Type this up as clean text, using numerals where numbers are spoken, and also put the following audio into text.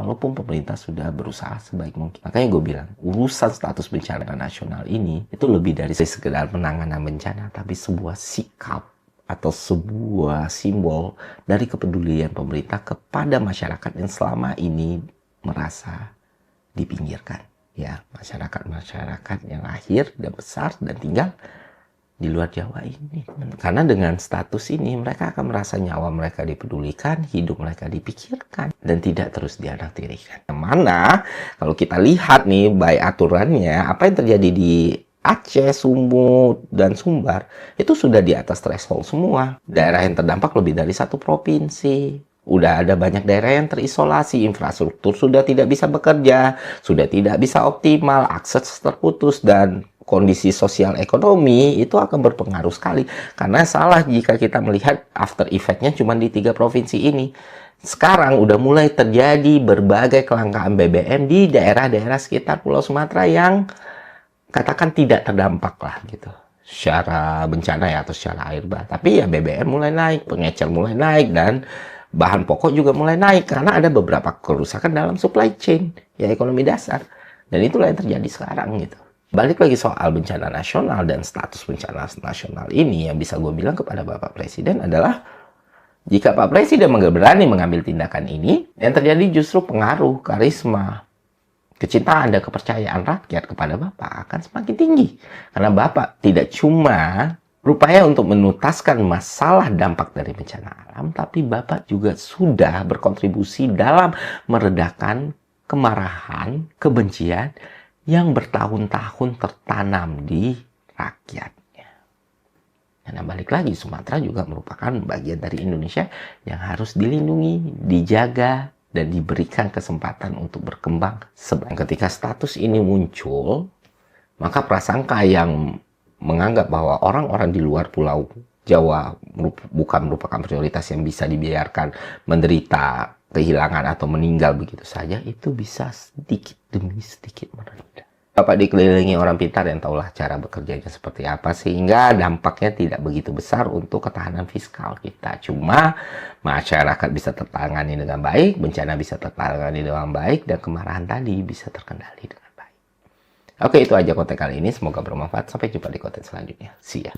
walaupun pemerintah sudah berusaha sebaik mungkin. Makanya gue bilang, urusan status bencana nasional ini itu lebih dari sekedar penanganan bencana, tapi sebuah sikap atau sebuah simbol dari kepedulian pemerintah kepada masyarakat yang selama ini merasa dipinggirkan. Ya, masyarakat yang lahir dan besar dan tinggal di luar Jawa ini. Karena dengan status ini mereka akan merasa nyawa mereka dipedulikan, hidup mereka dipikirkan, dan tidak terus dianaktirikan. Mana kalau kita lihat nih baik aturannya, apa yang terjadi di Aceh, Sumut, dan Sumbar itu sudah di atas threshold semua. Daerah yang terdampak lebih dari satu provinsi. Udah ada banyak daerah yang terisolasi, infrastruktur sudah tidak bisa bekerja, sudah tidak bisa optimal, akses terputus, dan kondisi sosial ekonomi itu akan berpengaruh sekali. Karena salah jika kita melihat after effect-nya cuma di 3 provinsi ini. Sekarang udah mulai terjadi berbagai kelangkaan BBM di daerah-daerah sekitar Pulau Sumatera yang katakan tidak terdampak lah gitu. Secara bencana ya atau secara air bah. Tapi ya BBM mulai naik, pengecer mulai naik, dan bahan pokok juga mulai naik karena ada beberapa kerusakan dalam supply chain, ya ekonomi dasar. Dan itulah yang terjadi sekarang gitu. Balik lagi soal bencana nasional dan status bencana nasional ini, yang bisa gue bilang kepada Bapak Presiden adalah jika Pak Presiden berani mengambil tindakan ini, yang terjadi justru pengaruh, karisma, kecintaan dan kepercayaan rakyat kepada Bapak akan semakin tinggi. Karena Bapak tidak cuma berupaya untuk menuntaskan masalah dampak dari bencana alam, tapi Bapak juga sudah berkontribusi dalam meredakan kemarahan, kebencian yang bertahun-tahun tertanam di rakyatnya. Karena balik lagi, Sumatera juga merupakan bagian dari Indonesia yang harus dilindungi, dijaga, dan diberikan kesempatan untuk berkembang. Sebab ketika status ini muncul, maka prasangka yang menganggap bahwa orang-orang di luar Pulau Jawa bukan merupakan prioritas yang bisa dibiarkan menderita kehilangan atau meninggal begitu saja, itu bisa sedikit demi sedikit mereda. Bapak dikelilingi orang pintar yang tahulah cara bekerjanya seperti apa, sehingga dampaknya tidak begitu besar untuk ketahanan fiskal kita. Cuma masyarakat bisa tertangani dengan baik, bencana bisa tertangani dengan baik, dan kemarahan tadi bisa terkendali dengan baik. Oke, itu aja konten kali ini. Semoga bermanfaat. Sampai jumpa di konten selanjutnya. See ya.